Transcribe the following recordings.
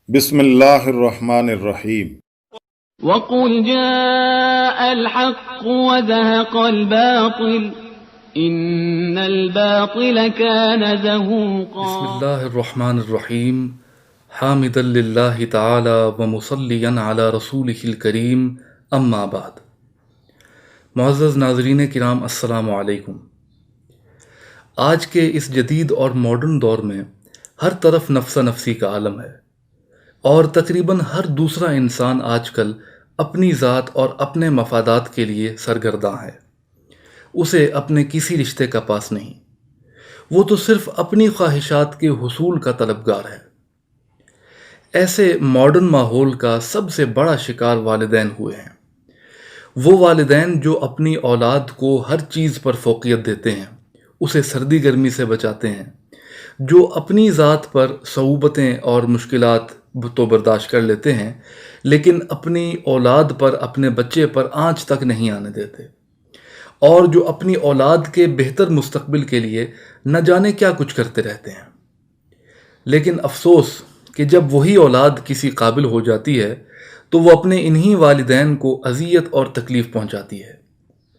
بسم اللہ الرحمن الرحیم۔ وقل جاء الحق وزهق الباطل ان الباطل كان زهوقا۔ بسم اللہ الرحمن الرحیم، حامدا للہ تعالی ومصلیا علی رسولہ الکریم، اما بعد۔ معزز ناظرین کرام، السلام علیکم۔ آج کے اس جدید اور ماڈرن دور میں ہر طرف نفسا نفسی کا عالم ہے، اور تقریباً ہر دوسرا انسان آج کل اپنی ذات اور اپنے مفادات کے لیے سرگرداں ہے۔ اسے اپنے کسی رشتے کا پاس نہیں، وہ تو صرف اپنی خواہشات کے حصول کا طلبگار ہے۔ ایسے ماڈرن ماحول کا سب سے بڑا شکار والدین ہوئے ہیں۔ وہ والدین جو اپنی اولاد کو ہر چیز پر فوقیت دیتے ہیں، اسے سردی گرمی سے بچاتے ہیں، جو اپنی ذات پر صعوبتیں اور مشکلات تو برداشت کر لیتے ہیں، لیکن اپنی اولاد پر، اپنے بچے پر آنچ تک نہیں آنے دیتے، اور جو اپنی اولاد کے بہتر مستقبل کے لیے نہ جانے کیا کچھ کرتے رہتے ہیں۔ لیکن افسوس کہ جب وہی اولاد کسی قابل ہو جاتی ہے تو وہ اپنے انہی والدین کو اذیت اور تکلیف پہنچاتی ہے۔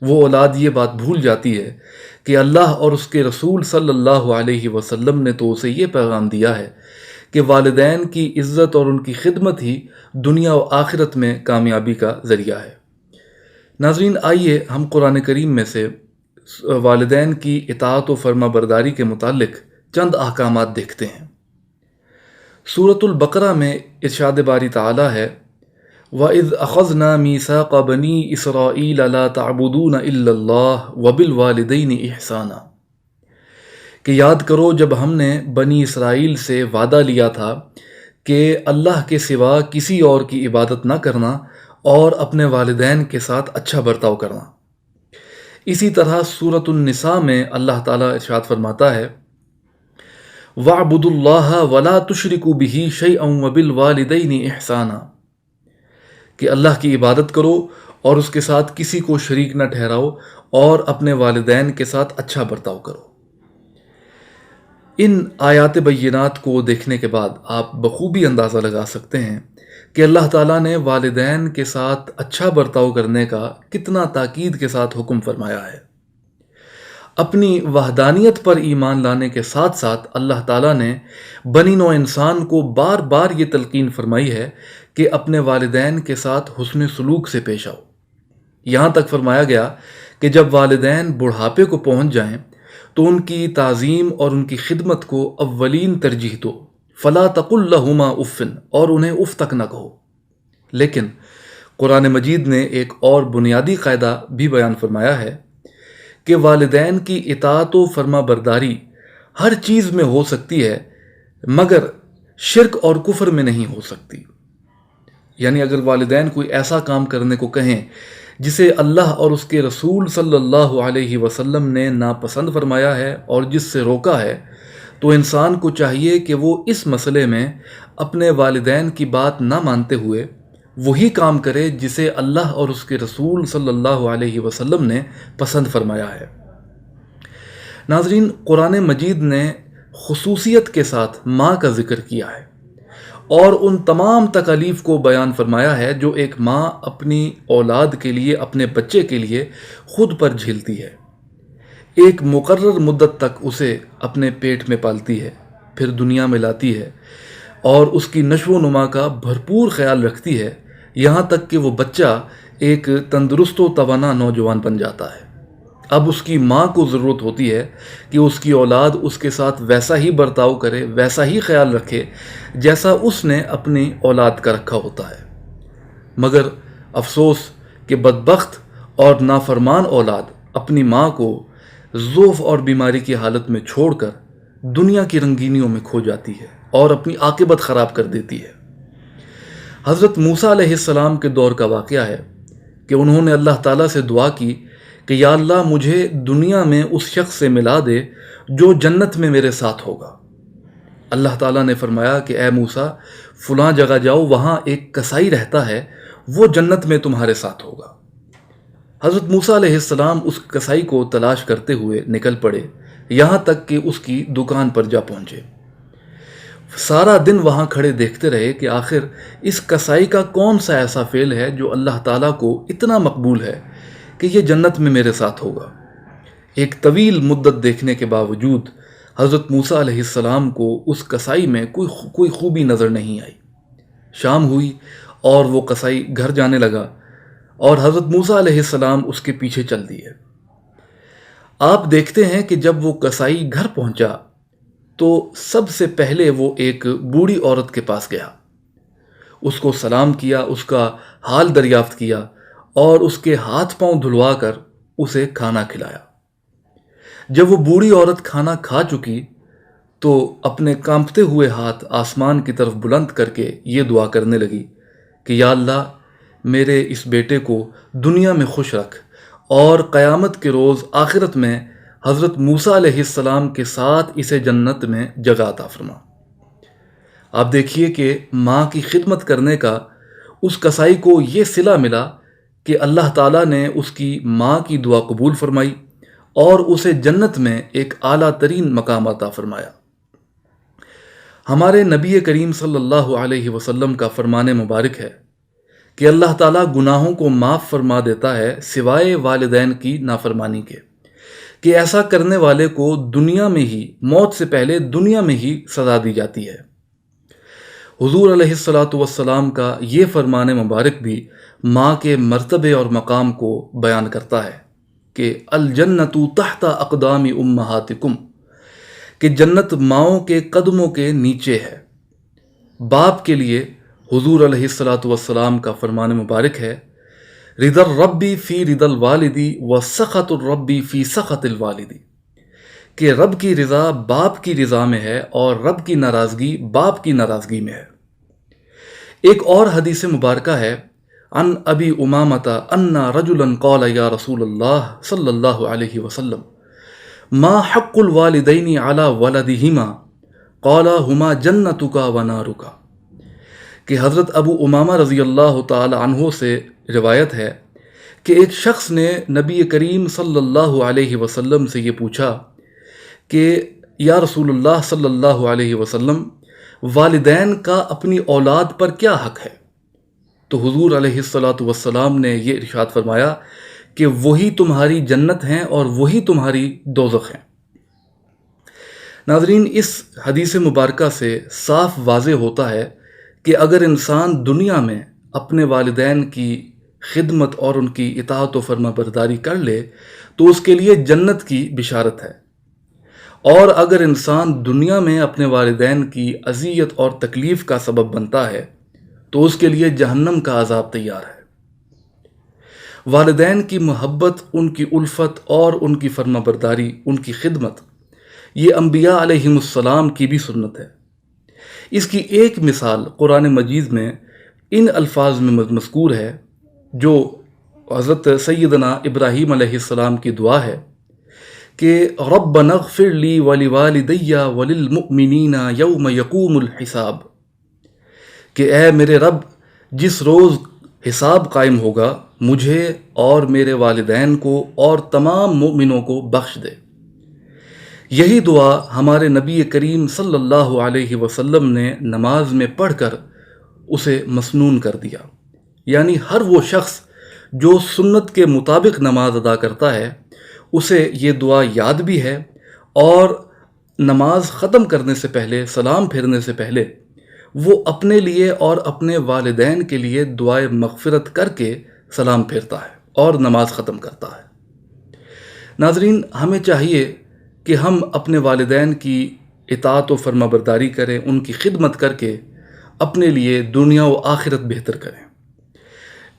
وہ اولاد یہ بات بھول جاتی ہے کہ اللہ اور اس کے رسول صلی اللہ علیہ وسلم نے تو اسے یہ پیغام دیا ہے کہ والدین کی عزت اور ان کی خدمت ہی دنیا و آخرت میں کامیابی کا ذریعہ ہے۔ ناظرین، آئیے ہم قرآن کریم میں سے والدین کی اطاعت و فرما برداری کے متعلق چند احکامات دیکھتے ہیں۔ سورۃ البقرہ میں ارشاد باری تعالی ہے، وَإِذْ أَخَذْنَا مِيثَاقَ بَنِي إِسْرَائِيلَ لَا تَعْبُدُونَ إِلَّا اللَّهَ وَبِالْوَالِدَيْنِ إِحْسَانًا، کہ یاد کرو جب ہم نے بنی اسرائیل سے وعدہ لیا تھا کہ اللہ کے سوا کسی اور کی عبادت نہ کرنا اور اپنے والدین کے ساتھ اچھا برتاؤ کرنا۔ اسی طرح سورۃ النساء میں اللہ تعالیٰ ارشاد فرماتا ہے، وَاعْبُدُوا اللَّهَ وَلَا تُشْرِكُوا بِهِ شَيْئًا وَبِالْوَالِدَيْنِ إِحْسَانًا، کہ اللہ کی عبادت کرو اور اس کے ساتھ کسی کو شریک نہ ٹھہراؤ اور اپنے والدین کے ساتھ اچھا برتاؤ کرو۔ ان آیات بینات کو دیکھنے کے بعد آپ بخوبی اندازہ لگا سکتے ہیں کہ اللہ تعالیٰ نے والدین کے ساتھ اچھا برتاؤ کرنے کا کتنا تاکید کے ساتھ حکم فرمایا ہے۔ اپنی وحدانیت پر ایمان لانے کے ساتھ ساتھ اللہ تعالیٰ نے بنی نوع انسان کو بار بار یہ تلقین فرمائی ہے کہ اپنے والدین کے ساتھ حسن سلوک سے پیش آؤ۔ یہاں تک فرمایا گیا کہ جب والدین بڑھاپے کو پہنچ جائیں تو ان کی تعظیم اور ان کی خدمت کو اولین ترجیح دو، فلا تقل لہما اف، اور انہیں اف تک نہ کہو۔ لیکن قرآن مجید نے ایک اور بنیادی قاعدہ بھی بیان فرمایا ہے کہ والدین کی اطاعت و فرما برداری ہر چیز میں ہو سکتی ہے، مگر شرک اور کفر میں نہیں ہو سکتی۔ یعنی اگر والدین کوئی ایسا کام کرنے کو کہیں جسے اللہ اور اس کے رسول صلی اللہ علیہ وسلم نے ناپسند فرمایا ہے اور جس سے روکا ہے، تو انسان کو چاہیے کہ وہ اس مسئلے میں اپنے والدین کی بات نہ مانتے ہوئے وہی کام کرے جسے اللہ اور اس کے رسول صلی اللہ علیہ وسلم نے پسند فرمایا ہے۔ ناظرین، قرآن مجید نے خصوصیت کے ساتھ ماں کا ذکر کیا ہے اور ان تمام تکالیف کو بیان فرمایا ہے جو ایک ماں اپنی اولاد کے لیے، اپنے بچے کے لیے خود پر جھیلتی ہے۔ ایک مقرر مدت تک اسے اپنے پیٹ میں پالتی ہے، پھر دنیا میں لاتی ہے اور اس کی نشو و نما کا بھرپور خیال رکھتی ہے، یہاں تک کہ وہ بچہ ایک تندرست و توانا نوجوان بن جاتا ہے۔ اب اس کی ماں کو ضرورت ہوتی ہے کہ اس کی اولاد اس کے ساتھ ویسا ہی برتاؤ کرے، ویسا ہی خیال رکھے جیسا اس نے اپنی اولاد کا رکھا ہوتا ہے۔ مگر افسوس کہ بدبخت اور نافرمان اولاد اپنی ماں کو ضعف اور بیماری کی حالت میں چھوڑ کر دنیا کی رنگینیوں میں کھو جاتی ہے اور اپنی عاقبت خراب کر دیتی ہے۔ حضرت موسیٰ علیہ السلام کے دور کا واقعہ ہے کہ انہوں نے اللہ تعالیٰ سے دعا کی کہ یا اللہ، مجھے دنیا میں اس شخص سے ملا دے جو جنت میں میرے ساتھ ہوگا۔ اللہ تعالیٰ نے فرمایا کہ اے موسیٰ، فلاں جگہ جاؤ، وہاں ایک کسائی رہتا ہے، وہ جنت میں تمہارے ساتھ ہوگا۔ حضرت موسیٰ علیہ السلام اس کسائی کو تلاش کرتے ہوئے نکل پڑے، یہاں تک کہ اس کی دکان پر جا پہنچے۔ سارا دن وہاں کھڑے دیکھتے رہے کہ آخر اس کسائی کا کون سا ایسا فعل ہے جو اللہ تعالیٰ کو اتنا مقبول ہے کہ یہ جنت میں میرے ساتھ ہوگا۔ ایک طویل مدت دیکھنے کے باوجود حضرت موسیٰ علیہ السلام کو اس کسائی میں کوئی خوبی نظر نہیں آئی۔ شام ہوئی اور وہ کسائی گھر جانے لگا اور حضرت موسیٰ علیہ السلام اس کے پیچھے چل دیے۔ آپ دیکھتے ہیں کہ جب وہ کسائی گھر پہنچا تو سب سے پہلے وہ ایک بوڑھی عورت کے پاس گیا، اس کو سلام کیا، اس کا حال دریافت کیا اور اس کے ہاتھ پاؤں دھلوا کر اسے کھانا کھلایا۔ جب وہ بوڑھی عورت کھانا کھا چکی تو اپنے کانپتے ہوئے ہاتھ آسمان کی طرف بلند کر کے یہ دعا کرنے لگی کہ یا اللہ، میرے اس بیٹے کو دنیا میں خوش رکھ اور قیامت کے روز آخرت میں حضرت موسیٰ علیہ السلام کے ساتھ اسے جنت میں جگہ عطا فرما۔ آپ دیکھیے کہ ماں کی خدمت کرنے کا اس کسائی کو یہ صلہ ملا کہ اللہ تعالیٰ نے اس کی ماں کی دعا قبول فرمائی اور اسے جنت میں ایک اعلیٰ ترین مقام عطا فرمایا۔ ہمارے نبی کریم صلی اللہ علیہ وسلم کا فرمان مبارک ہے کہ اللہ تعالیٰ گناہوں کو معاف فرما دیتا ہے سوائے والدین کی نافرمانی کے، کہ ایسا کرنے والے کو دنیا میں ہی، موت سے پہلے دنیا میں ہی سزا دی جاتی ہے۔ حضور علیہ الصلاۃ والسلام کا یہ فرمان مبارک بھی ماں کے مرتبے اور مقام کو بیان کرتا ہے کہ الجنت تحت اقدام امہاتکم، کہ جنت ماؤں کے قدموں کے نیچے ہے۔ باپ کے لیے حضور علیہ الصلاۃ والسلام کا فرمان مبارک ہے رضا الربی فی رضا الوالدی و سخط الربی فی سخط الوالدی، کہ رب کی رضا باپ کی رضا میں ہے اور رب کی ناراضگی باپ کی ناراضگی میں ہے۔ ایک اور حدیث مبارکہ ہے عن ابی امامۃ ان رجلا قال یا رسول اللہ صلی اللہ علیہ وسلم ما حق الوالدین علی ولدہما قال ہما جنتک و نارک، کہ حضرت ابو امامہ رضی اللہ تعالی عنہ سے روایت ہے کہ ایک شخص نے نبی کریم صلی اللہ علیہ وسلم سے یہ پوچھا کہ یا رسول اللہ صلی اللہ علیہ وسلم، والدین کا اپنی اولاد پر کیا حق ہے؟ تو حضور علیہ الصلاۃ والسلام نے یہ ارشاد فرمایا کہ وہی تمہاری جنت ہیں اور وہی تمہاری دوزخ ہیں۔ ناظرین، اس حدیث مبارکہ سے صاف واضح ہوتا ہے کہ اگر انسان دنیا میں اپنے والدین کی خدمت اور ان کی اطاعت و فرما برداری کر لے تو اس کے لیے جنت کی بشارت ہے، اور اگر انسان دنیا میں اپنے والدین کی اذیت اور تکلیف کا سبب بنتا ہے تو اس کے لیے جہنم کا عذاب تیار ہے۔ والدین کی محبت، ان کی الفت اور ان کی فرما برداری، ان کی خدمت، یہ انبیاء علیہم السلام کی بھی سنت ہے۔ اس کی ایک مثال قرآن مجید میں ان الفاظ میں مذکور ہے جو حضرت سیدنا ابراہیم علیہ السلام کی دعا ہے کہ ربنا اغفر لی ولوالدی وللمؤمنین یوم یقوم الحساب، کہ اے میرے رب، جس روز حساب قائم ہوگا مجھے اور میرے والدین کو اور تمام مؤمنوں کو بخش دے۔ یہی دعا ہمارے نبی کریم صلی اللہ علیہ وسلم نے نماز میں پڑھ کر اسے مسنون کر دیا، یعنی ہر وہ شخص جو سنت کے مطابق نماز ادا کرتا ہے اسے یہ دعا یاد بھی ہے، اور نماز ختم کرنے سے پہلے، سلام پھیرنے سے پہلے وہ اپنے لیے اور اپنے والدین کے لیے دعائے مغفرت کر کے سلام پھیرتا ہے اور نماز ختم کرتا ہے۔ ناظرین، ہمیں چاہیے کہ ہم اپنے والدین کی اطاعت و فرما برداری کریں، ان کی خدمت کر کے اپنے لیے دنیا و آخرت بہتر کریں۔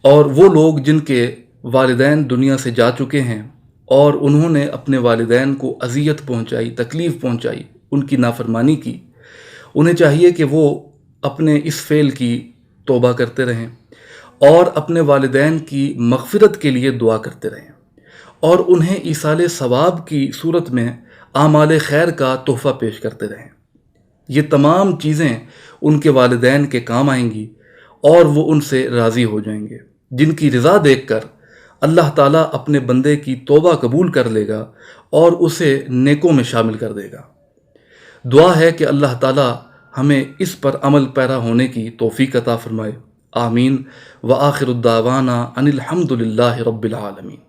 اور وہ لوگ جن کے والدین دنیا سے جا چکے ہیں اور انہوں نے اپنے والدین کو اذیت پہنچائی، تکلیف پہنچائی، ان کی نافرمانی کی، انہیں چاہیے کہ وہ اپنے اس فعل کی توبہ کرتے رہیں اور اپنے والدین کی مغفرت کے لیے دعا کرتے رہیں، اور انہیں ایصال ثواب کی صورت میں اعمال خیر کا تحفہ پیش کرتے رہیں۔ یہ تمام چیزیں ان کے والدین کے کام آئیں گی اور وہ ان سے راضی ہو جائیں گے، جن کی رضا دیکھ کر اللہ تعالیٰ اپنے بندے کی توبہ قبول کر لے گا اور اسے نیکوں میں شامل کر دے گا۔ دعا ہے کہ اللہ تعالیٰ ہمیں اس پر عمل پیرا ہونے کی توفیق عطا فرمائے. آمین. وآخر الدعوانا ان الحمد للہ رب العالمین.